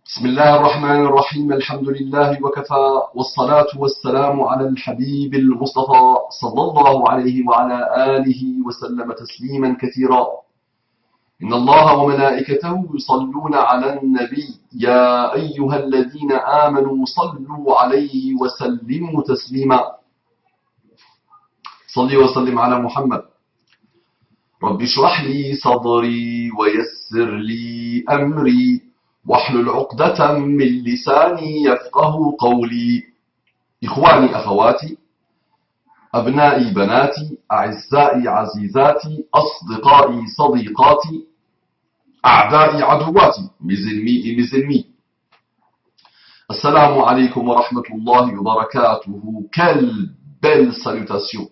بسم الله الرحمن الرحيم الحمد لله وكفى والصلاة والسلام على الحبيب المصطفى صلى الله عليه وعلى آله وسلم تسليما كثيرا إن الله وملائكته يصلون على النبي يا أيها الذين آمنوا صلوا عليه وسلموا تسليما صلي وسلم على محمد رب اشرح لي صدري ويسر لي أمري واحلل عقدة من لساني يفقه قولي إخواني أخواتي أبنائي بناتي أعزائي عزيزاتي أصدقائي صديقاتي أعدائي عدواتي mes ennemis et mes ennemis Assalamu alaikum wa rahmatullahi wa barakatuhu. Quelle belle salutation,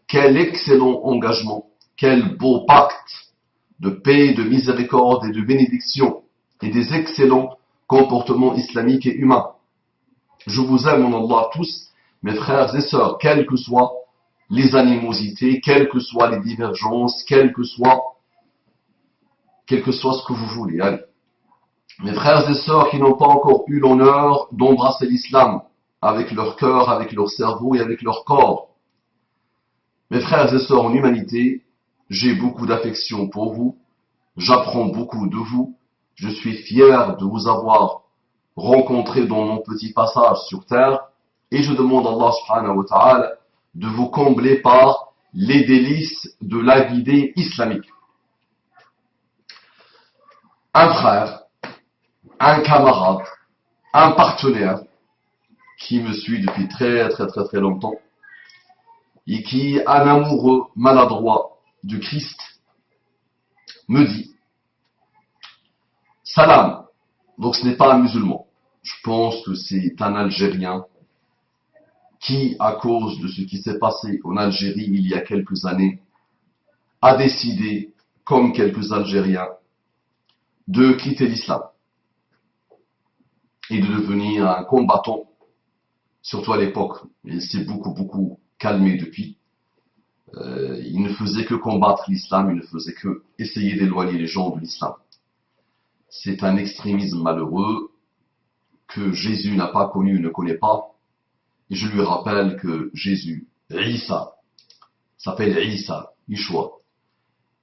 quel excellent engagement, quel beau pacte de paix, de miséricorde et de bénédiction et des excellents comportements islamiques et humains. Je vous aime en Allah tous, mes frères et sœurs, quelles que soient les animosités, quelles que soient les divergences, quel que soit ce que vous voulez. Allez. Mes frères et sœurs qui n'ont pas encore eu l'honneur d'embrasser l'islam avec leur cœur, avec leur cerveau et avec leur corps. Mes frères et sœurs en humanité, j'ai beaucoup d'affection pour vous, j'apprends beaucoup de vous. Je suis fier de vous avoir rencontré dans mon petit passage sur terre et je demande à Allah subhanahu wa ta'ala de vous combler par les délices de la guidée islamique. Un frère, un camarade, un partenaire qui me suit depuis très longtemps et qui est un amoureux maladroit du Christ me dit Salam, donc ce n'est pas un musulman. Je pense que c'est un Algérien qui, à cause de ce qui s'est passé en Algérie il y a quelques années, a décidé, comme quelques Algériens, de quitter l'islam et de devenir un combattant, surtout à l'époque. Il s'est beaucoup calmé depuis. Il ne faisait que combattre l'islam, il ne faisait que essayer d'éloigner les gens de l'islam. C'est un extrémisme malheureux que Jésus n'a pas connu, ne connaît pas. Et je lui rappelle que Jésus, Isa, s'appelle Isa, Yeshua,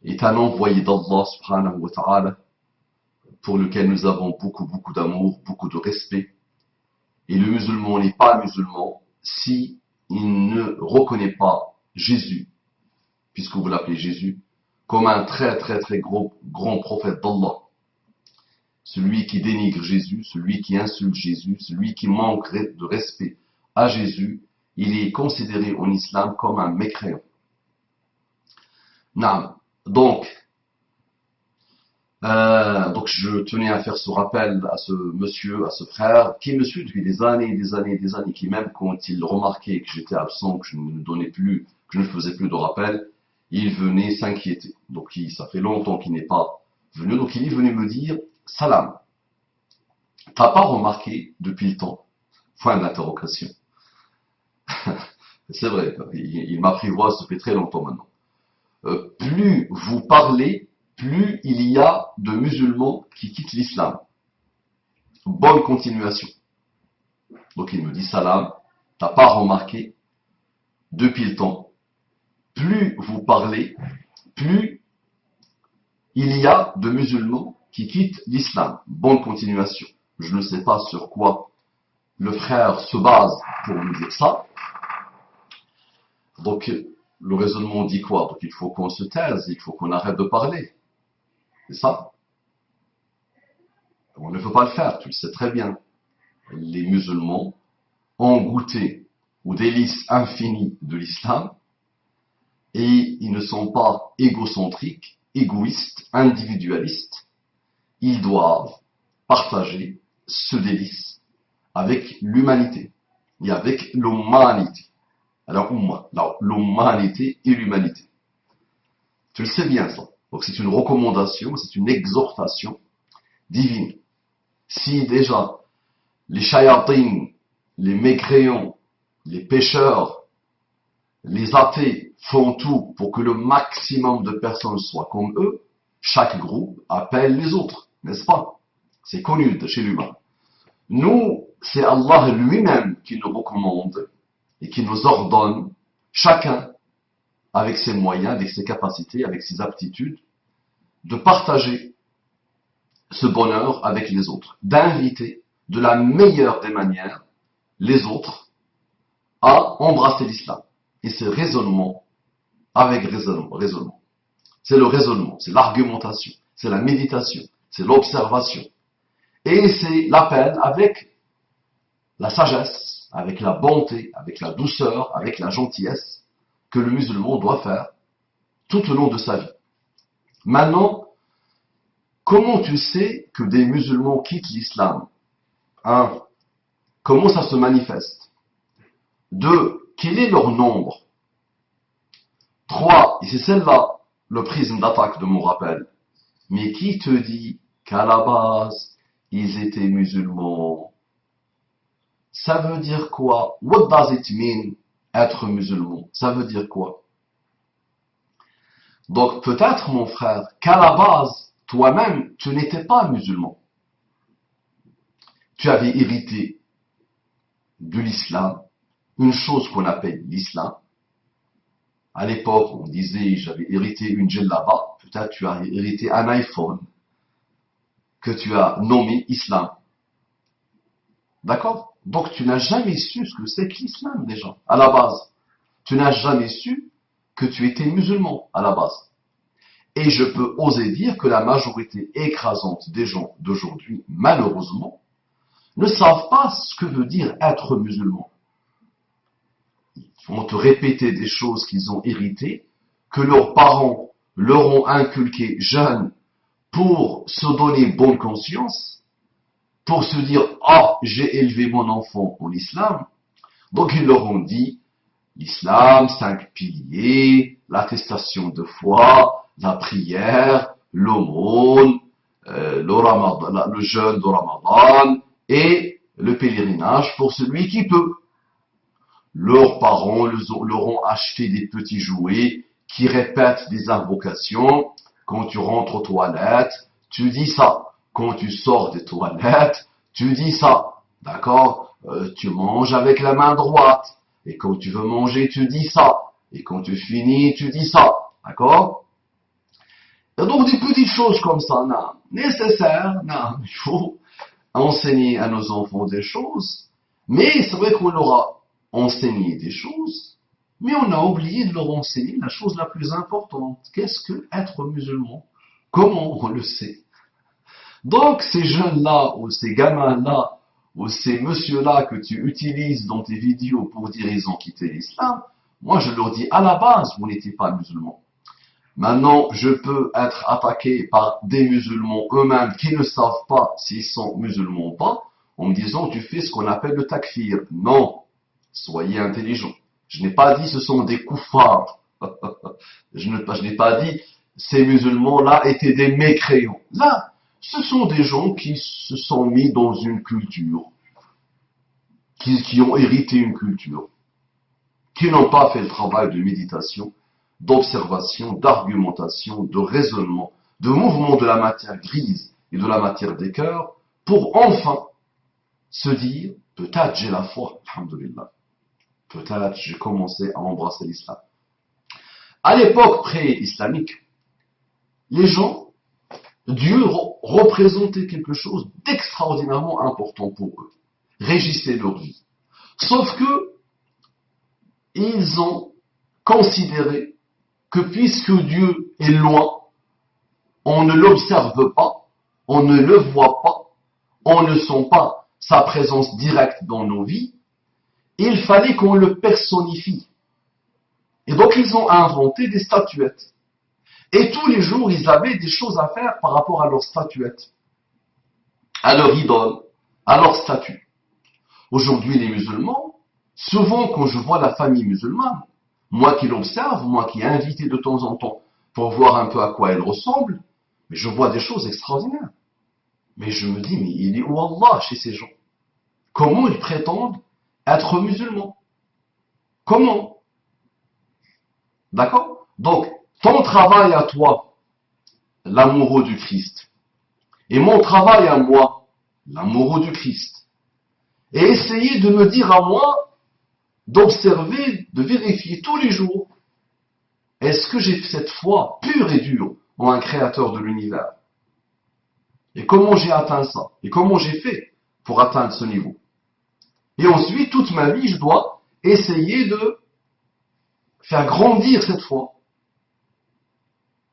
est un envoyé d'Allah subhanahu wa ta'ala, pour lequel nous avons beaucoup d'amour, beaucoup de respect. Et le musulman n'est pas musulman si il ne reconnaît pas Jésus, puisque vous l'appelez Jésus, comme un très grand prophète d'Allah. Celui qui dénigre Jésus, celui qui insulte Jésus, celui qui manque de respect à Jésus, il est considéré en islam comme un mécréant. Donc, je tenais à faire ce rappel à ce monsieur, à ce frère, qui me suit depuis des années, qui même quand il remarquait que j'étais absent, que je ne faisais plus de rappel, il venait s'inquiéter. Donc, ça fait longtemps qu'il n'est pas venu, donc il est venu me dire Salam, t'as pas remarqué depuis le temps? Point d'interrogation. C'est vrai, il m'apprivoise, ça fait très longtemps maintenant. Plus vous parlez, plus il y a de musulmans qui quittent l'islam. Bonne continuation. Donc il me dit Salam, t'as pas remarqué depuis le temps? Plus vous parlez, plus il y a de musulmans qui quittent l'islam. Bonne continuation. Je ne sais pas sur quoi le frère se base pour nous dire ça. Donc, le raisonnement dit quoi? Donc, il faut qu'on se taise, il faut qu'on arrête de parler. C'est ça? On ne peut pas le faire, tu le sais très bien. Les musulmans ont goûté aux délices infinies de l'islam et ils ne sont pas égocentriques, égoïstes, individualistes. Ils doivent partager ce délice avec l'humanité et avec l'humanité. Alors, l'humanité et l'humanité. Tu le sais bien, ça. Donc, c'est une recommandation, c'est une exhortation divine. Si déjà, les shayatins, les mécréants, les pécheurs, les athées font tout pour que le maximum de personnes soient comme eux, chaque groupe appelle les autres, n'est-ce pas? C'est connu de chez l'humain. Nous, c'est Allah lui-même qui nous recommande et qui nous ordonne, chacun, avec ses moyens, avec ses capacités, avec ses aptitudes, de partager ce bonheur avec les autres, d'inviter de la meilleure des manières les autres à embrasser l'islam. Et c'est raisonnement avec raisonnement. C'est le raisonnement, c'est l'argumentation, c'est la méditation, c'est l'observation. Et c'est l'appel avec la sagesse, avec la bonté, avec la douceur, avec la gentillesse que le musulman doit faire tout au long de sa vie. Maintenant, comment tu sais que des musulmans quittent l'islam? 1. Comment ça se manifeste? 2. Quel est leur nombre? 3. Et c'est celle-là, le prisme d'attaque de mon rappel. Mais qui te dit qu'à la base, ils étaient musulmans? Ça veut dire quoi? What does it mean, être musulman? Ça veut dire quoi? Donc peut-être, mon frère, qu'à la base, toi-même, tu n'étais pas musulman. Tu avais hérité de l'islam, une chose qu'on appelle l'islam. À l'époque, on disait, j'avais hérité une djellaba, peut-être tu as hérité un iPhone, que tu as nommé islam. D'accord? Donc tu n'as jamais su ce que c'est que l'islam déjà, à la base. Tu n'as jamais su que tu étais musulman, à la base. Et je peux oser dire que la majorité écrasante des gens d'aujourd'hui, malheureusement, ne savent pas ce que veut dire être musulman. Ils vont te répéter des choses qu'ils ont héritées, que leurs parents leur ont inculquées jeunes pour se donner bonne conscience, pour se dire « Ah, j'ai élevé mon enfant en islam ». Donc ils leur ont dit l'islam, 5 piliers, l'attestation de foi, la prière, l'aumône, le jeûne de Ramadan et le pèlerinage pour celui qui peut. Leurs parents leur ont acheté des petits jouets qui répètent des invocations. Quand tu rentres aux toilettes, tu dis ça. Quand tu sors des toilettes, tu dis ça. D'accord? Tu manges avec la main droite. Et quand tu veux manger, tu dis ça. Et quand tu finis, tu dis ça. D'accord? Et donc des petites choses comme ça, non, nécessaires, non, il faut enseigner à nos enfants des choses. Mais c'est vrai qu'on leur a enseigné des choses, mais on a oublié de leur enseigner la chose la plus importante. Qu'est-ce que être musulman? Comment on le sait? Donc ces jeunes-là, ou ces gamins-là, ou ces messieurs-là que tu utilises dans tes vidéos pour dire ils ont quitté l'islam, moi je leur dis à la base, vous n'étiez pas musulmans. Maintenant, je peux être attaqué par des musulmans eux-mêmes qui ne savent pas s'ils sont musulmans ou pas, en me disant tu fais ce qu'on appelle le takfir. Non, soyez intelligents. Je n'ai pas dit ce sont des koufars. Je n'ai pas dit ces musulmans-là étaient des mécréants. Là, ce sont des gens qui se sont mis dans une culture, qui ont hérité une culture, qui n'ont pas fait le travail de méditation, d'observation, d'argumentation, de raisonnement, de mouvement de la matière grise et de la matière des cœurs, pour enfin se dire, peut-être j'ai la foi, alhamdoulilah, peut-être j'ai commencé à embrasser l'islam. À l'époque pré-islamique, les gens, Dieu représentait quelque chose d'extraordinairement important pour eux, régissait leur vie. Sauf que, ils ont considéré que puisque Dieu est loin, on ne l'observe pas, on ne le voit pas, on ne sent pas sa présence directe dans nos vies, il fallait qu'on le personnifie. Et donc ils ont inventé des statuettes. Et tous les jours, ils avaient des choses à faire par rapport à leurs statuettes, à leur idole, à leur statue. Aujourd'hui, les musulmans, souvent quand je vois la famille musulmane, moi qui l'observe, moi qui ai invité de temps en temps pour voir un peu à quoi elle ressemble, mais je vois des choses extraordinaires. Mais je me dis, mais il est où Allah chez ces gens? Comment ils prétendent être musulmans? Comment? D'accord? Donc, ton travail à toi, l'amoureux du Christ, et mon travail à moi, l'amoureux du Christ, et essayer de me dire à moi, d'observer, de vérifier tous les jours, est-ce que j'ai cette foi pure et dure en un créateur de l'univers? Et comment j'ai atteint ça? Et comment j'ai fait pour atteindre ce niveau? Et ensuite, toute ma vie, je dois essayer de faire grandir cette foi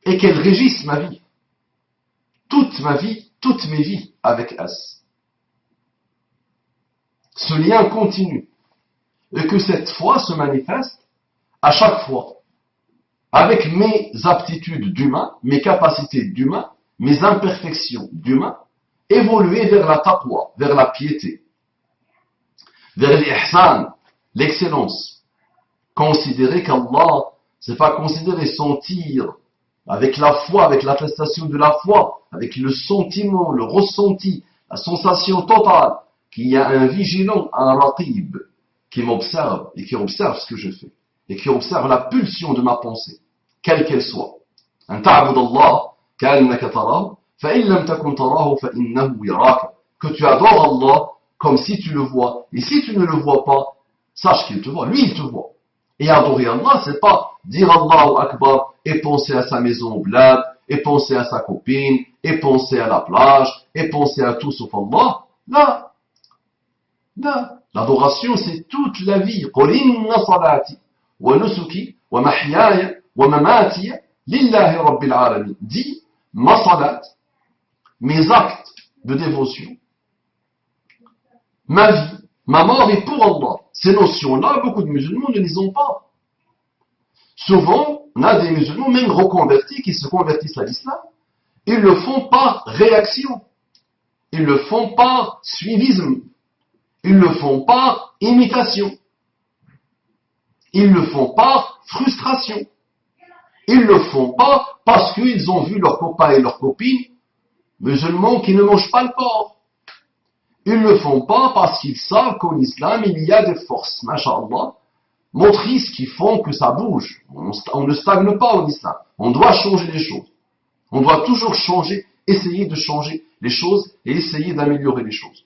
et qu'elle régisse ma vie. Toute ma vie, toutes mes vies avec S. Ce lien continue. Et que cette foi se manifeste à chaque fois. Avec mes aptitudes d'humain, mes capacités d'humain, mes imperfections d'humain, évoluer vers la taqwa, vers la piété, vers l'ihsan, l'excellence. Considérer qu'Allah, c'est pas considérer, sentir, avec la foi, avec l'attestation de la foi, avec le sentiment, le ressenti, la sensation totale, qu'il y a un vigilant, un raqib, qui m'observe et qui observe ce que je fais, et qui observe la pulsion de ma pensée, quelle qu'elle soit. أن تعبد الله كأنك تراه فإن لم تكن تراه فإنه يراك. Que tu adores Allah comme si tu le vois. Et si tu ne le vois pas, sache qu'il te voit. Lui, il te voit. Et adorer Allah, c'est pas dire Allahu Akbar et penser à sa maison au bled, et penser à sa copine, et penser à la plage, et penser à tout sauf Allah. Là, là. L'adoration, c'est toute la vie. قُلْ إِنَّ صَلَاتِي وَنُسُكِي وَمَحْيَايَ وَمَمَاتِي لِلَّهِ رَبِّ الْعَالَمِينَ. Dis, ma salat, mes actes de dévotion, ma vie, ma mort est pour Allah. Ces notions-là, beaucoup de musulmans ne les ont pas. Souvent, on a des musulmans, même reconvertis, qui se convertissent à l'islam. Ils le font par réaction. Ils le font par suivisme. Ils le font par imitation. Ils le font par frustration. Ils le font pas parce qu'ils ont vu leurs copains et leurs copines musulmans qui ne mangent pas le porc. Ils le font pas parce qu'ils savent qu'en islam, il y a des forces, masha'Allah, motrices qui font que ça bouge. On ne stagne pas en islam. On doit changer les choses. On doit toujours changer, essayer de changer les choses et essayer d'améliorer les choses.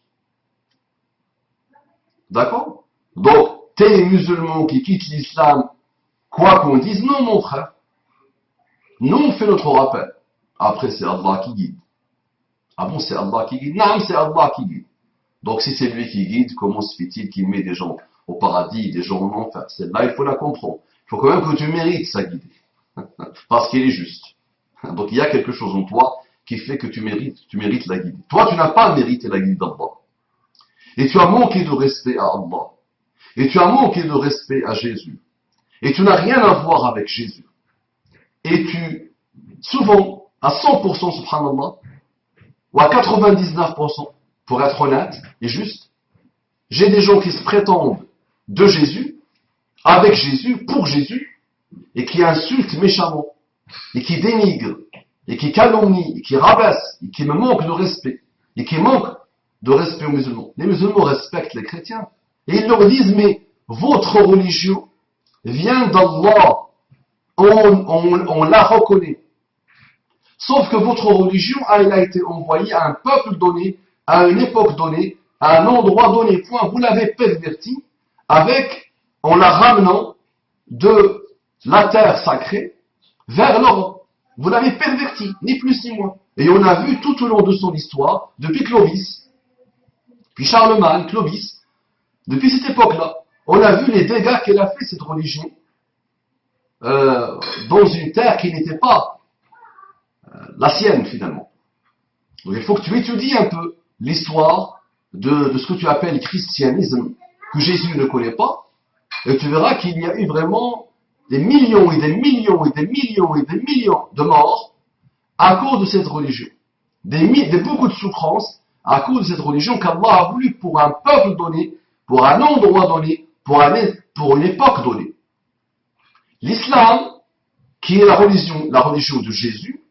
D'accord? Donc, t'es musulman qui quitte l'islam, quoi qu'on dise, non mon frère. Nous, on fait notre rappel. Après, c'est Allah qui guide. Ah bon, c'est Allah qui guide? Non, c'est Allah qui guide. Donc, si c'est lui qui guide, comment se fait-il qu'il met des gens au paradis, des gens en enfer? Celle-là, il faut la comprendre. Il faut quand même que tu mérites sa guidée. Parce qu'il est juste. Donc, il y a quelque chose en toi qui fait que tu mérites la guidée. Toi, tu n'as pas mérité la guidée d'Allah. Et tu as manqué de respect à Allah. Et tu as manqué de respect à Jésus. Et tu n'as rien à voir avec Jésus. Et tu, souvent, à 100%, subhanallah, ou à 99%, pour être honnête et juste, j'ai des gens qui se prétendent de Jésus, avec Jésus, pour Jésus, et qui insultent méchamment, et qui dénigrent, et qui calomnient, et qui rabaissent, et qui me manquent de respect, et qui manquent de respect aux musulmans. Les musulmans respectent les chrétiens. Et ils leur disent, mais votre religion vient d'Allah. On la reconnaît. Sauf que votre religion, elle a été envoyée à un peuple donné, à une époque donnée, à un endroit donné. Point. Vous l'avez perverti en la ramenant de la terre sacrée vers l'Europe. Vous l'avez perverti, ni plus ni moins. Et on a vu tout au long de son histoire, depuis Clovis, puis Charlemagne, Clovis, depuis cette époque-là, on a vu les dégâts qu'elle a fait cette religion dans une terre qui n'était pas la sienne finalement. Donc il faut que tu étudies un peu l'histoire de ce que tu appelles christianisme, que Jésus ne connaît pas, et tu verras qu'il y a eu vraiment des millions et des millions et des millions et des millions de morts à cause de cette religion. Beaucoup de souffrances à cause de cette religion qu'Allah a voulu pour un peuple donné, pour un endroit donné, pour une époque donnée. L'islam, qui est la religion de Jésus,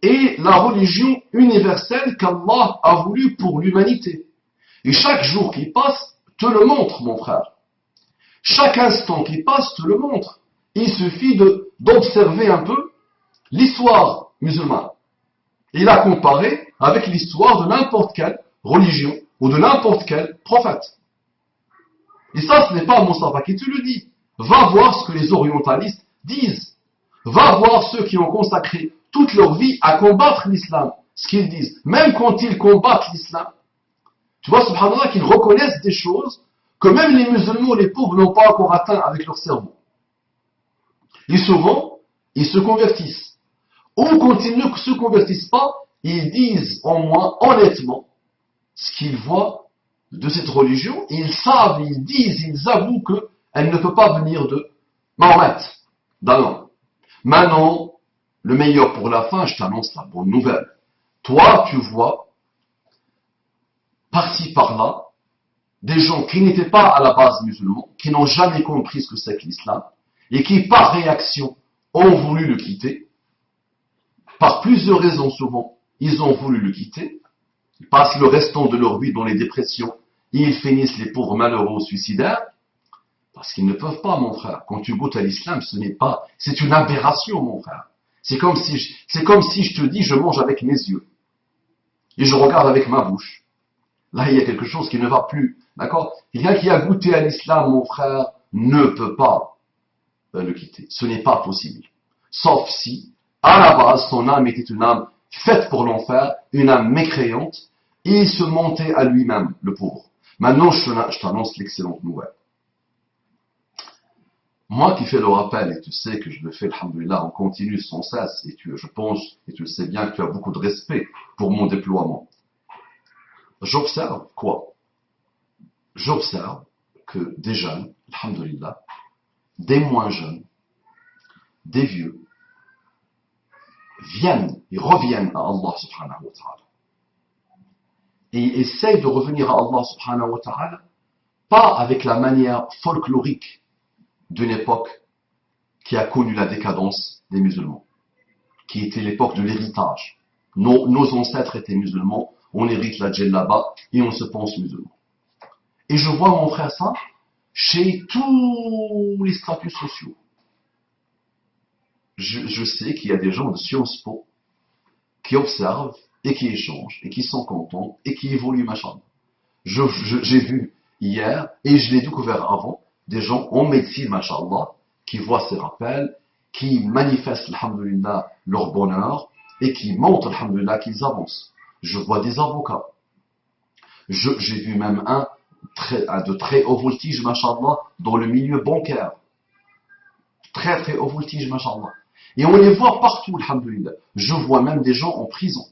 est la religion universelle qu'Allah a voulu pour l'humanité. Et chaque jour qui passe te le montre, mon frère. Chaque instant qui passe te le montre. Il suffit d'observer un peu l'histoire musulmane. Il a comparé avec l'histoire de n'importe quelle religion ou de n'importe quel prophète. Et ça, ce n'est pas Mustafa qui te le dit. Va voir ce que les orientalistes disent. Va voir ceux qui ont consacré toute leur vie à combattre l'islam. Ce qu'ils disent. Même quand ils combattent l'islam, tu vois, subhanallah, qu'ils reconnaissent des choses que même les musulmans, les pauvres, n'ont pas encore atteint avec leur cerveau. Et souvent, ils se convertissent. Ou quand ils ne se convertissent pas, ils disent au moins honnêtement ce qu'ils voient de cette religion. Ils savent, ils disent, ils avouent qu'elle ne peut pas venir de Mahomet, d'Allah. Maintenant, le meilleur pour la fin, je t'annonce la bonne nouvelle. Toi, tu vois, par-ci, par-là, des gens qui n'étaient pas à la base musulmans, qui n'ont jamais compris ce que c'est que l'islam, et qui, par réaction, ont voulu le quitter. Par plusieurs raisons, souvent, ils ont voulu le quitter. Ils passent le restant de leur vie dans les dépressions, et ils finissent les pauvres malheureux suicidaires, parce qu'ils ne peuvent pas, mon frère. Quand tu goûtes à l'islam, ce n'est pas, c'est une aberration, mon frère. C'est comme si je te dis, je mange avec mes yeux, et je regarde avec ma bouche. Là, il y a quelque chose qui ne va plus. D'accord? Quelqu'un qui a goûté à l'islam, mon frère, ne peut pas le quitter. Ce n'est pas possible. Sauf si, à la base, son âme était une âme faite pour l'enfer, une âme mécréante, et il se mentait à lui-même, le pauvre. Maintenant, je t'annonce l'excellente nouvelle. Moi qui fais le rappel, et tu sais que je le fais, alhamdoulilah, on continue sans cesse, et je pense, et tu le sais bien, que tu as beaucoup de respect pour mon déploiement. J'observe quoi? J'observe que des jeunes, alhamdoulilah, des moins jeunes, des vieux, ils reviennent à Allah subhanahu wa ta'ala. Et ils essayent de revenir à Allah subhanahu wa ta'ala, pas avec la manière folklorique d'une époque qui a connu la décadence des musulmans, qui était l'époque de l'héritage. Nos ancêtres étaient musulmans, on hérite la djellaba et on se pense musulman. Et je vois, mon frère, ça chez tous les statuts sociaux. Je sais qu'il y a des gens de Sciences Po qui observent et qui échangent et qui sont contents et qui évoluent, machin. J'ai vu hier, et je l'ai découvert avant, des gens en médecine, machallah, qui voient ces rappels, qui manifestent, alhamdoulilah, leur bonheur et qui montrent, alhamdoulilah, qu'ils avancent. Je vois des avocats. J'ai vu même un de très haut voltige, machallah, dans le milieu bancaire. Très très haut voltige, machallah. Et on les voit partout, alhamdoulilah. Je vois même des gens en prison.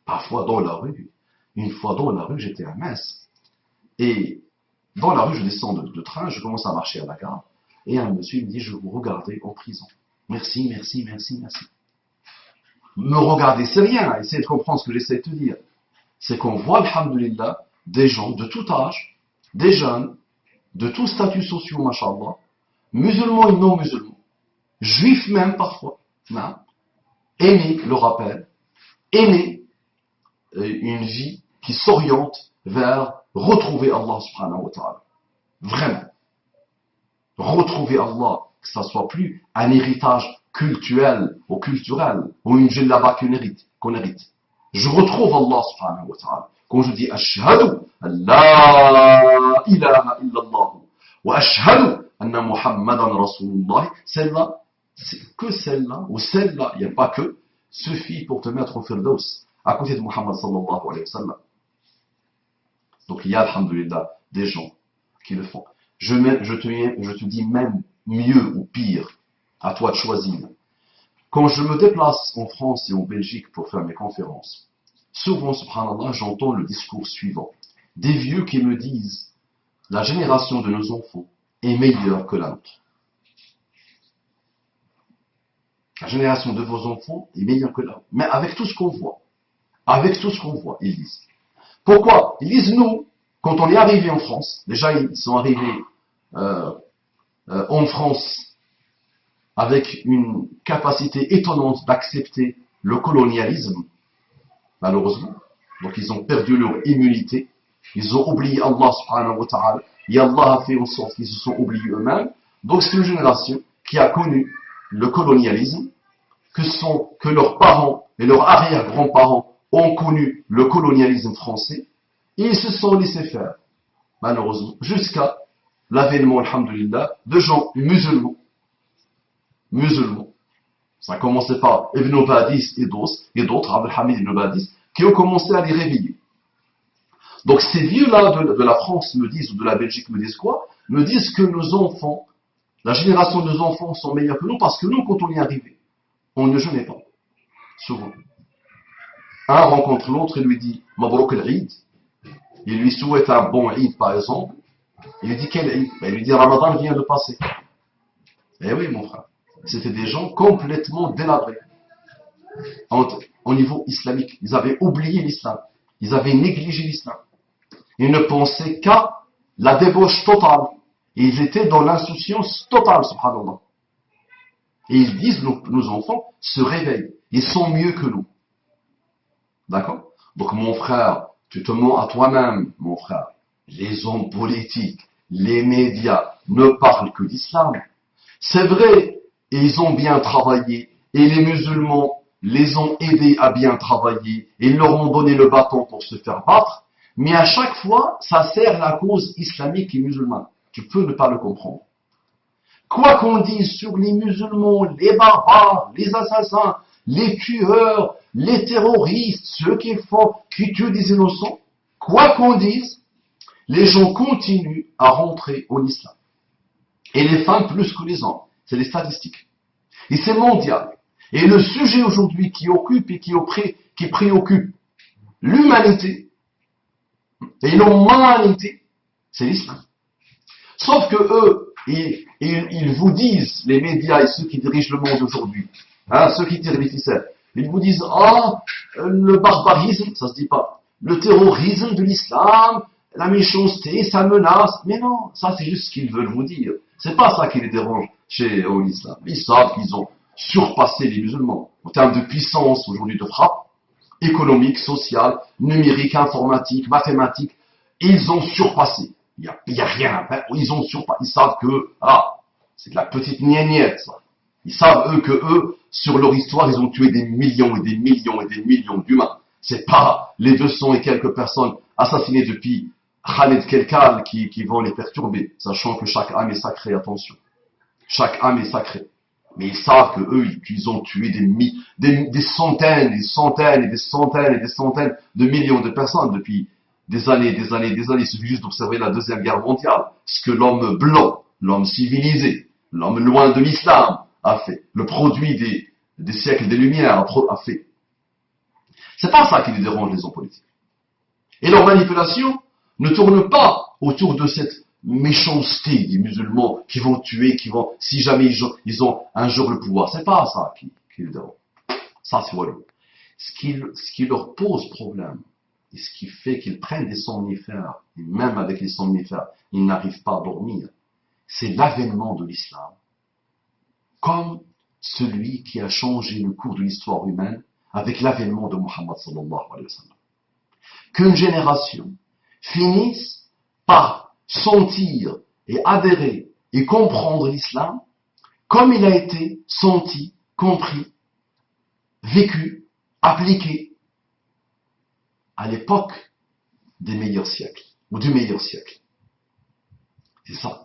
Parfois dans la rue. Une fois dans la rue, j'étais à Metz. Et dans la rue, je descends de train, je commence à marcher à la gare. Et un monsieur me dit, je vous regardais en prison. Merci, merci, merci, merci. Me regarder, c'est rien. Essayez de comprendre ce que j'essaie de te dire. C'est qu'on voit, alhamdoulilah, des gens de tout âge, des jeunes, de tous statuts sociaux, machallah, musulmans et non musulmans, juifs même parfois, aimer le rappel, aimer une vie qui s'oriente vers retrouver Allah subhanahu wa ta'ala. Vraiment. Retrouver Allah, que ça soit plus un héritage culturel ou culturel, ou une djellaba qu'on hérite. Je retrouve Allah subhanahu wa ta'ala. Quand je dis ashhadu an la ilaha illallah wa ashhadu anna muhammadan rasulullah, celle-là, c'est que celle-là, ou celle-là, il n'y a pas que, suffit pour te mettre au firdaus, à côté de Muhammad sallallahu alayhi wa sallam. Donc il y a, alhamdoulilah, des gens qui le font. Je te dis même mieux ou pire, à toi de choisir. Quand je me déplace en France et en Belgique pour faire mes conférences, souvent, subhanallah, j'entends le discours suivant. Des vieux qui me disent, la génération de nos enfants est meilleure que la nôtre. La génération de vos enfants est meilleure que la nôtre. Mais avec tout ce qu'on voit. Avec tout ce qu'on voit, ils disent. Pourquoi? Ils disent, nous, quand on est arrivé en France, déjà ils sont arrivés en France avec une capacité étonnante d'accepter le colonialisme, malheureusement. Donc ils ont perdu leur immunité, ils ont oublié Allah subhanahu wa ta'ala, et Allah a fait en sorte qu'ils se sont oubliés eux-mêmes. Donc c'est une génération qui a connu le colonialisme, que leurs parents et leurs arrière-grands-parents ont connu le colonialisme français et ils se sont laissés faire, malheureusement, jusqu'à l'avènement, alhamdulillah, de gens musulmans. Ça a commencé par Ibn Badis et d'autres, Abdelhamid Ibn Badis, qui ont commencé à les réveiller. Donc ces vieux-là de la France me disent, ou de la Belgique me disent quoi? Me disent que nos enfants, la génération de nos enfants sont meilleurs que nous, parce que nous, quand on y est arrivé, on ne jeûnait pas, souvent. Un rencontre l'autre et lui dit « Mabrouk al-Eid ». Il lui souhaite un bon Eid, par exemple. Il lui dit « Quel Eid ?» Il lui dit « Ramadan vient de passer ». Eh oui, mon frère. C'était des gens complètement délabrés au niveau islamique. Ils avaient oublié l'islam. Ils avaient négligé l'islam. Ils ne pensaient qu'à la débauche totale. Et ils étaient dans l'insouciance totale, subhanallah. Et ils disent, nos enfants se réveillent. Ils sont mieux que nous. D'accord? Donc mon frère, tu te mens à toi-même, mon frère. Les hommes politiques, les médias ne parlent que d'islam. C'est vrai, ils ont bien travaillé, et les musulmans les ont aidés à bien travailler, et ils leur ont donné le bâton pour se faire battre, mais à chaque fois, ça sert la cause islamique et musulmane. Tu peux ne pas le comprendre. Quoi qu'on dise sur les musulmans, les barbares, les assassins, les tueurs, les terroristes, ceux qui tuent des innocents, quoi qu'on dise, les gens continuent à rentrer en islam. Et les femmes plus que les hommes. C'est les statistiques. Et c'est mondial. Et le sujet aujourd'hui qui occupe et qui préoccupe l'humanité et l'humanité, c'est l'islam. Sauf que eux, ils vous disent, les médias et ceux qui dirigent le monde aujourd'hui, ceux qui tirent les ficelles, ils vous disent, le barbarisme, ça se dit pas, le terrorisme de l'islam, la méchanceté, ça menace. Mais non, ça c'est juste ce qu'ils veulent vous dire. C'est pas ça qui les dérange au l'islam. Ils savent qu'ils ont surpassé les musulmans en termes de puissance aujourd'hui de frappe économique, sociale, numérique, informatique, mathématique. Ils ont surpassé. Il y a rien. Ils ont surpassé. Ils savent que c'est de la petite niaignette, ça. Ils savent eux, sur leur histoire, ils ont tué des millions et des millions et des millions d'humains. C'est pas les 200 et quelques personnes assassinées depuis Khaled Kelkal qui vont les perturber, sachant que chaque âme est sacrée, attention. Chaque âme est sacrée. Mais ils savent que eux, ils ont tué des centaines, des centaines et des centaines et des centaines de millions de personnes depuis des années. Il suffit juste d'observer la Deuxième Guerre mondiale. Ce que l'homme blanc, l'homme civilisé, l'homme loin de l'islam a fait. Le produit des siècles des Lumières a fait. C'est pas ça qui les dérange, les hommes politiques. Et leur manipulation ne tourne pas autour de cette méchanceté des musulmans qui vont tuer, si jamais ils ont un jour le pouvoir. C'est pas ça qui les dérange. Ça, c'est voilà. Ce qui leur pose problème, et ce qui fait qu'ils prennent des somnifères, et même avec les somnifères, ils n'arrivent pas à dormir, c'est l'avènement de l'islam. Comme celui qui a changé le cours de l'histoire humaine avec l'avènement de Muhammad sallallahu alayhi wa sallam. Qu'une génération finisse par sentir et adhérer et comprendre l'islam comme il a été senti, compris, vécu, appliqué à l'époque des meilleurs siècles ou du meilleur siècle.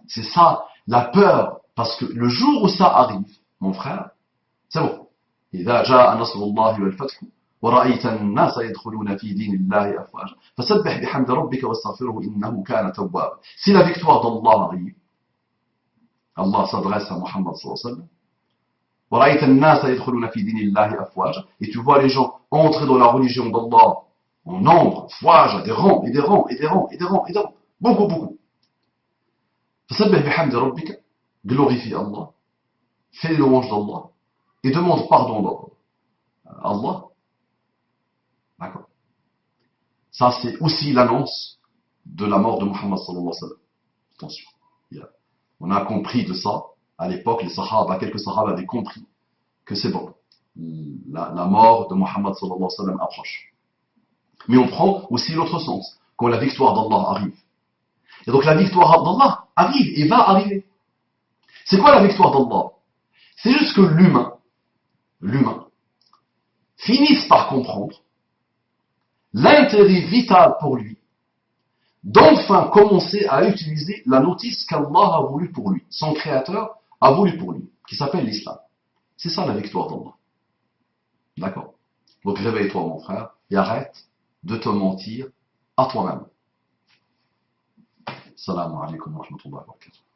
C'est ça la peur, parce que le jour où ça arrive, mon frère, c'est bon. إذا جاء نصر الله والفتح ورأيت الناس يدخلون في دين الله أفواجا فسبح بحمد ربك واستغفره إنه كان توابا. Si la victoire d'Allah arrive, Allah s'adresse à Muhammad sallallahu alayhi wa sallam. ورأيت الناس يدخلون في دين الله أفواجا. Et tu vois les gens entrer dans la religion d'Allah en nombre, afwaja, des rangs et des rangs et des rangs et des rangs et des rangs, beaucoup. فسبح بحمد ربك, glorifie Allah, fais louange d'Allah et demande pardon d'Allah. D'accord. Ça, c'est aussi l'annonce de la mort de Muhammad sallallahu alayhi wa sallam. Attention. On a compris de ça. À l'époque, quelques sahaba avaient compris que c'est bon. La mort de Muhammad sallallahu alayhi wa sallam approche. Mais on prend aussi l'autre sens. Quand la victoire d'Allah arrive. Et donc la victoire d'Allah arrive et va arriver. C'est quoi la victoire d'Allah? C'est juste que l'humain finisse par comprendre l'intérêt vital pour lui d'enfin commencer à utiliser la notice qu'Allah a voulu pour lui, son créateur a voulu pour lui, qui s'appelle l'islam. C'est ça la victoire d'Allah. D'accord? Donc réveille-toi mon frère et arrête de te mentir à toi-même. Salam alaikum wa rahmatullahi wa barakatuh.